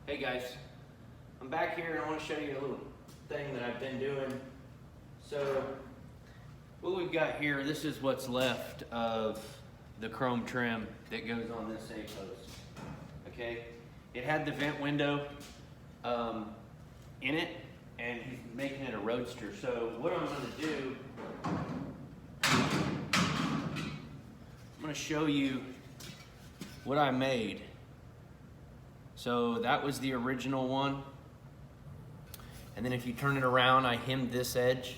Hey guys, I'm back here and I want to show you a little thing that I've been doing. So what we've got here, this is what's left of the chrome trim that goes on this A-post. Okay, it had the vent window in it, and he's making it a roadster. So what I'm going to do, I'm going to show you what I made. So that was the original one. And then if you turn it around, I hemmed this edge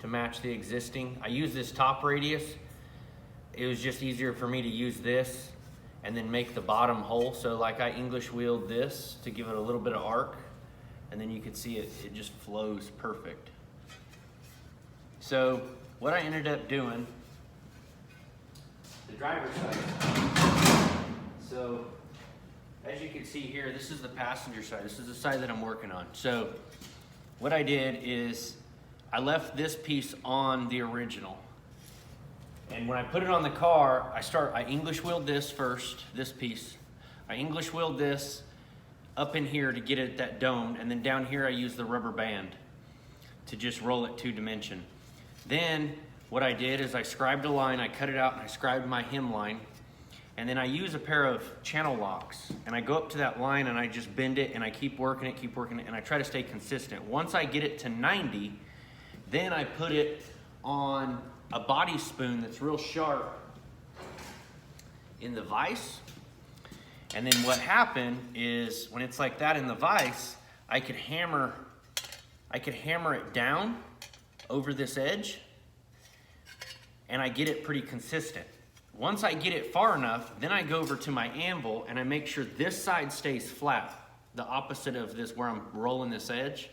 to match the existing. I used this top radius. It was just easier for me to use this and then make the bottom hole. So like I English wheeled this to give it a little bit of arc, and then you can see it just flows perfect. So what I ended up doing, the driver's side. So as you can see here, this is the passenger side. This is the side that I'm working on. So what I did is I left this piece on the original. And when I put it on the car, I English wheeled this first, this piece. I English wheeled this up in here to get it that domed, and then down here I used the rubber band to just roll it 2-dimension. Then what I did is I scribed a line, I cut it out and I scribed my hem line. And then I use a pair of channel locks, and I go up to that line and I just bend it and I keep working it, and I try to stay consistent. Once I get it to 90, then I put it on a body spoon that's real sharp in the vise. And then what happened is when it's like that in the vise, I could hammer it down over this edge, and I get it pretty consistent. Once I get it far enough, then I go over to my anvil and I make sure this side stays flat, the opposite of this where I'm rolling this edge.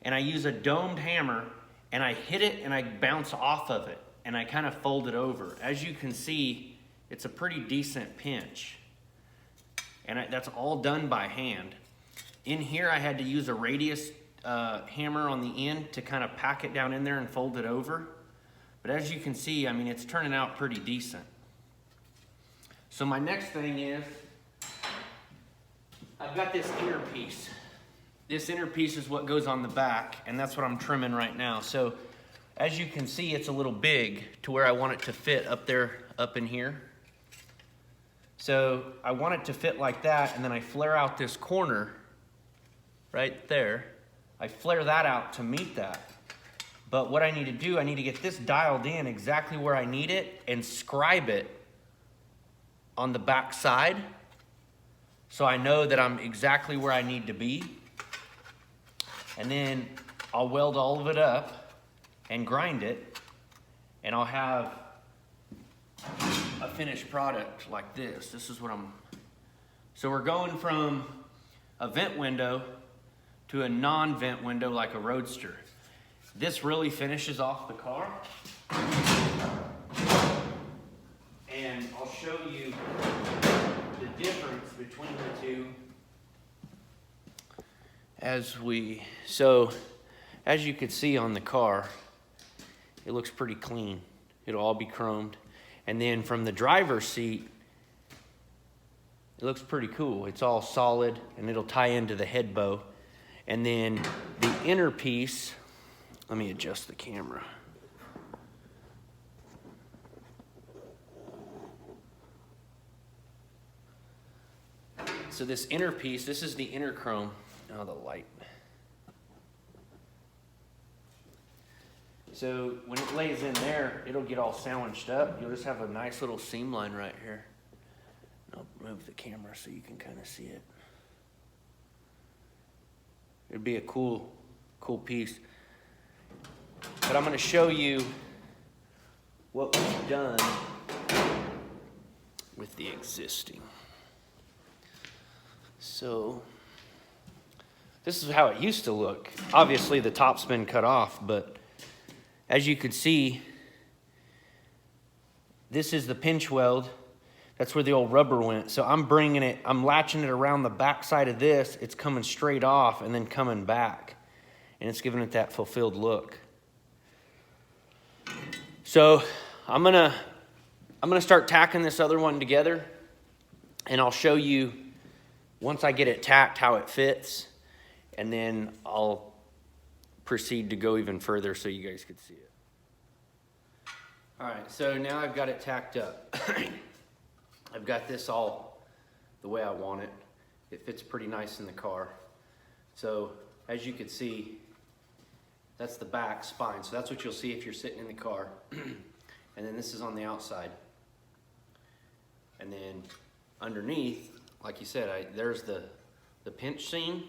And I use a domed hammer and I hit it and I bounce off of it and I kind of fold it over. As you can see, it's a pretty decent pinch. And that's all done by hand. In here, I had to use a radius hammer on the end to kind of pack it down in there and fold it over. But as you can see, I mean, it's turning out pretty decent. So my next thing is, I've got this inner piece. This inner piece is what goes on the back, and that's what I'm trimming right now. So as you can see, it's a little big to where I want it to fit up there, up in here. So I want it to fit like that, and then I flare out this corner right there. I flare that out to meet that. But what I need to do, I need to get this dialed in exactly where I need it and scribe it on the back side so I know that I'm exactly where I need to be. And then I'll weld all of it up and grind it, and I'll have a finished product like this. This is what so we're going from a vent window to a non-vent window like a roadster. This really finishes off the car. And I'll show you the difference between the two. So as you can see on the car, it looks pretty clean. It'll all be chromed. And then from the driver's seat, it looks pretty cool. It's all solid and it'll tie into the head bow. And then the inner piece, let me adjust the camera. So this inner piece, this is the inner chrome. Oh, the light. So when it lays in there, it'll get all sandwiched up. You'll just have a nice little seam line right here. I'll move the camera so you can kind of see it. It'd be a cool piece. But I'm going to show you what we've done with the existing. So this is how it used to look. Obviously the top's been cut off, but as you can see, this is the pinch weld. That's where the old rubber went. So I'm latching it around the back side of this. It's coming straight off and then coming back. And it's giving it that fulfilled look. So I'm gonna start tacking this other one together, and I'll show you once I get it tacked how it fits, and then I'll proceed to go even further so you guys could see it. All right, so now I've got it tacked up. I've got this all the way I want it. It fits pretty nice in the car. So as you can see, that's the back spine. So that's what you'll see if you're sitting in the car. And then this is on the outside. And then underneath, like you said, there's the pinch seam.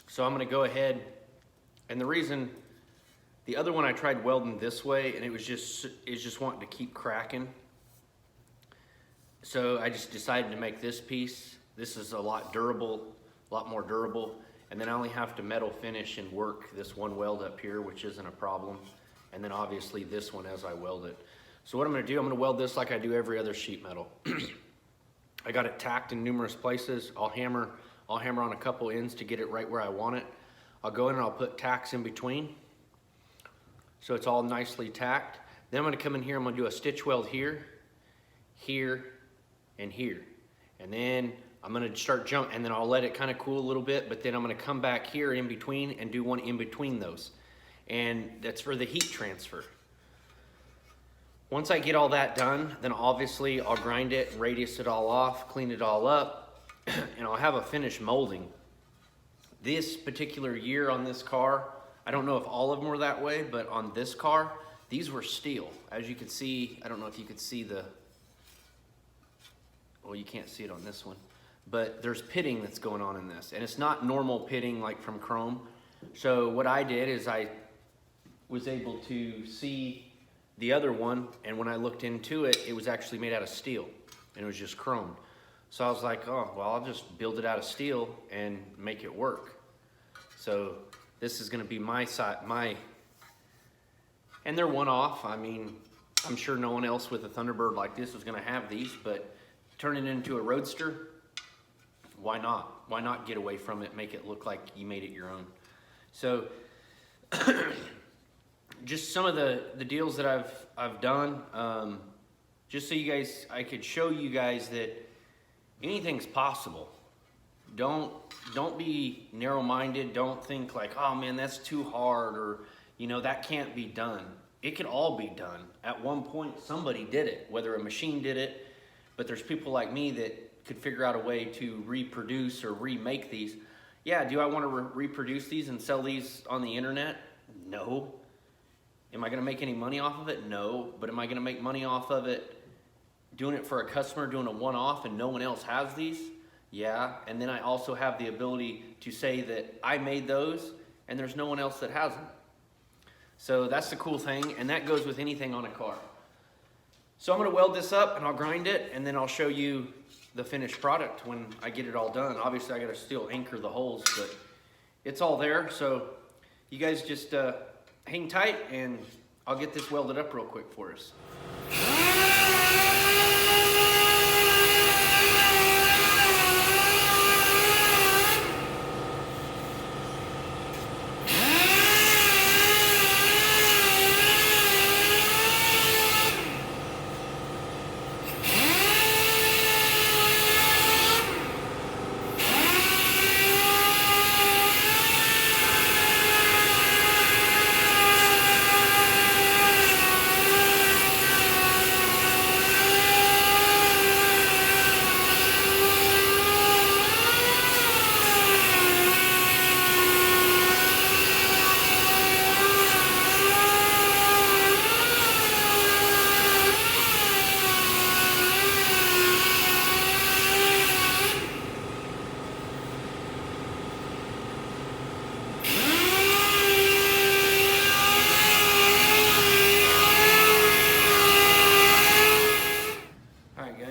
So I'm gonna go ahead, and the reason, the other one I tried welding this way and it's just wanting to keep cracking. So I just decided to make this piece. This is a lot more durable. And then I only have to metal finish and work this one weld up here, which isn't a problem. And then obviously this one as I weld it. So what I'm gonna do, I'm gonna weld this like I do every other sheet metal. I got it tacked in numerous places. I'll hammer on a couple ends to get it right where I want it. I'll go in and I'll put tacks in between, so it's all nicely tacked. Then I'm gonna come in here, I'm gonna do a stitch weld here, here, and here. And then I'm gonna start and then I'll let it kind of cool a little bit, but then I'm gonna come back here in between and do one in between those. And that's for the heat transfer. Once I get all that done, then obviously I'll grind it, radius it all off, clean it all up, and I'll have a finished molding. This particular year on this car, I don't know if all of them were that way, but on this car, these were steel. As you can see, I don't know if you could see well, you can't see it on this one, but there's pitting that's going on in this, and it's not normal pitting like from chrome. So what I did is I was able to see the other one, and when I looked into it, it was actually made out of steel, and it was just chromed. So I was like, oh, well, I'll just build it out of steel and make it work. So this is gonna be my side, and they're one-off. I mean, I'm sure no one else with a Thunderbird like this is gonna have these, but turn it into a roadster, why not? Why not get away from it, make it look like you made it your own? So just some of the deals that I've done, just so you guys, I could show you guys that anything's possible. Don't be narrow-minded. Don't think like, oh man, that's too hard, or that can't be done. It can all be done. At one point, somebody did it, whether a machine did it, but there's people like me that could figure out a way to reproduce or remake these. Yeah, do I want to reproduce these and sell these on the internet? No. Am I gonna make any money off of it? No. But am I gonna make money off of it doing it for a customer, doing a one-off and no one else has these? Yeah, and then I also have the ability to say that I made those and there's no one else that has them. So that's the cool thing, and that goes with anything on a car. So I'm gonna weld this up and I'll grind it, and then I'll show you the finished product when I get it all done. Obviously I gotta still anchor the holes, but it's all there. So you guys just hang tight and I'll get this welded up real quick for us.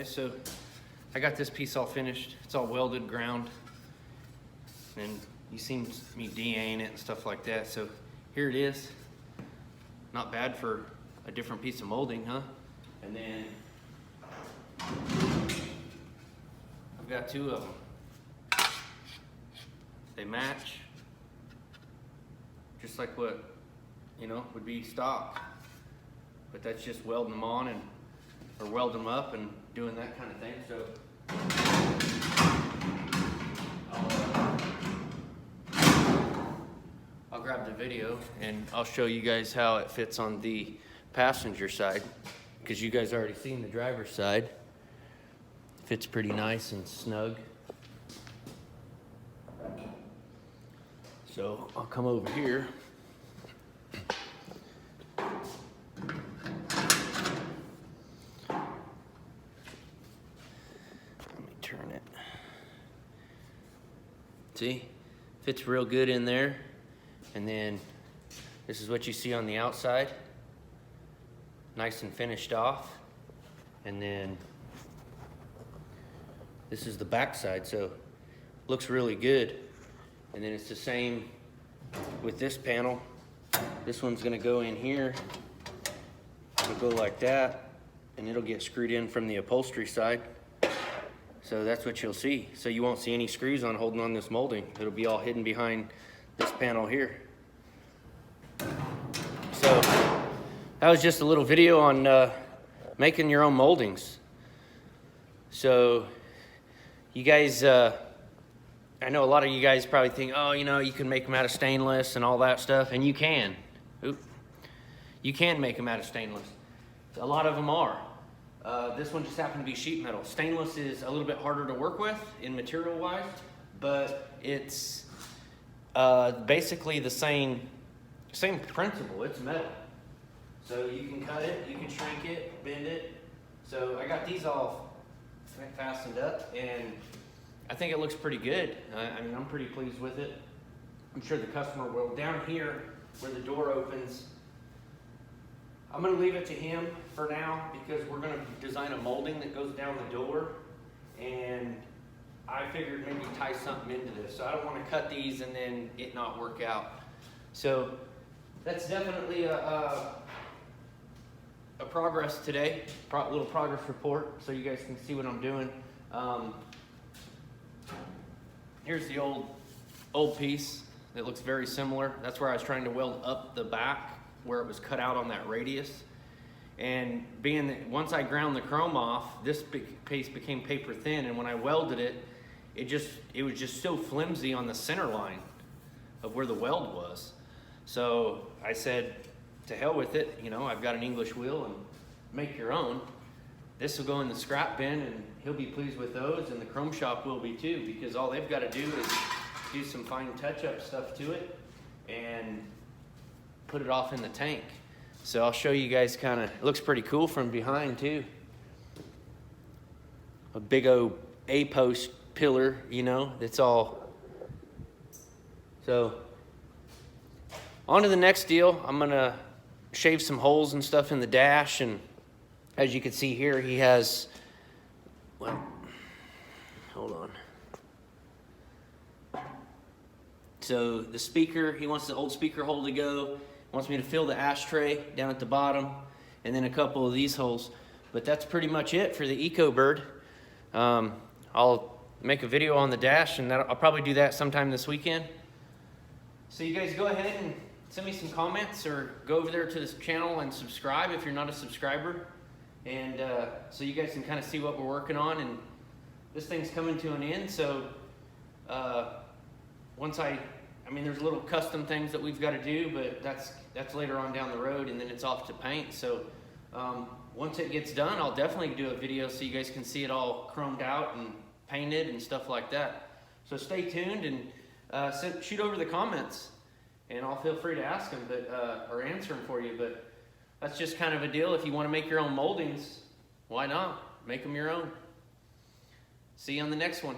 So I got this piece all finished. It's all welded, ground, and you seen me DAing it and stuff like that. So here it is. Not bad for a different piece of molding, huh? And then I've got two of them. They match, just like what, would be stock. But that's just welding them on or welding them up and doing that kind of thing. So the video and I'll show you guys how it fits on the passenger side, because you guys already seen the driver's side. Fits pretty nice and snug. So I'll come over here. Let me turn it. See? Fits real good in there. And then this is what you see on the outside. Nice and finished off. And then this is the back side, so looks really good. And then it's the same with this panel. This one's gonna go in here. It'll go like that, and it'll get screwed in from the upholstery side. So that's what you'll see. So you won't see any screws on holding on this molding. It'll be all hidden behind this panel here. So that was just a little video on making your own moldings. So you guys, I know a lot of you guys probably think, oh, you know, you can make them out of stainless and all that stuff, and you can. You can make them out of stainless. A lot of them are. This one just happened to be sheet metal. Stainless is a little bit harder to work with in material-wise, but it's basically the same principle. It's metal. So you can cut it, you can shrink it, bend it. So I got these all fastened up, and I think it looks pretty good. I mean, I'm pretty pleased with it. I'm sure the customer will. Down here where the door opens, I'm gonna leave it to him for now, because we're gonna design a molding that goes down the door, and I figured maybe tie something into this. So I don't wanna cut these and then it not work out. So that's definitely a progress today, a little progress report, so you guys can see what I'm doing. Here's the old piece that looks very similar. That's where I was trying to weld up the back where it was cut out on that radius. And being that once I ground the chrome off, this piece became paper thin, and when I welded it, it was just so flimsy on the center line of where the weld was. So I said, to hell with it, you know, I've got an English wheel, and make your own. This will go in the scrap bin, and he'll be pleased with those, and the chrome shop will be too, because all they've got to do is do some fine touch-up stuff to it and put it off in the tank. So I'll show you guys kind of, it looks pretty cool from behind too. A big old A-post pillar, you know, it's all. So on to the next deal. I'm gonna shave some holes and stuff in the dash, and as you can see here, he has, well, hold on. So the speaker, he wants the old speaker hole to go, wants me to fill the ashtray down at the bottom, and then a couple of these holes. But that's pretty much it for the EcoBird. I'll make a video on the dash, and I'll probably do that sometime this weekend. So you guys go ahead and send me some comments, or go over there to this channel and subscribe if you're not a subscriber. And so you guys can kind of see what we're working on. And this thing's coming to an end, so once I mean, there's little custom things that we've got to do, but that's later on down the road, and then it's off to paint. So once it gets done, I'll definitely do a video so you guys can see it all chromed out and painted and stuff like that. So stay tuned, and shoot over the comments, and I'll feel free to ask them, or answer them for you. But that's just kind of a deal. If you want to make your own moldings, why not? Make them your own. See you on the next one.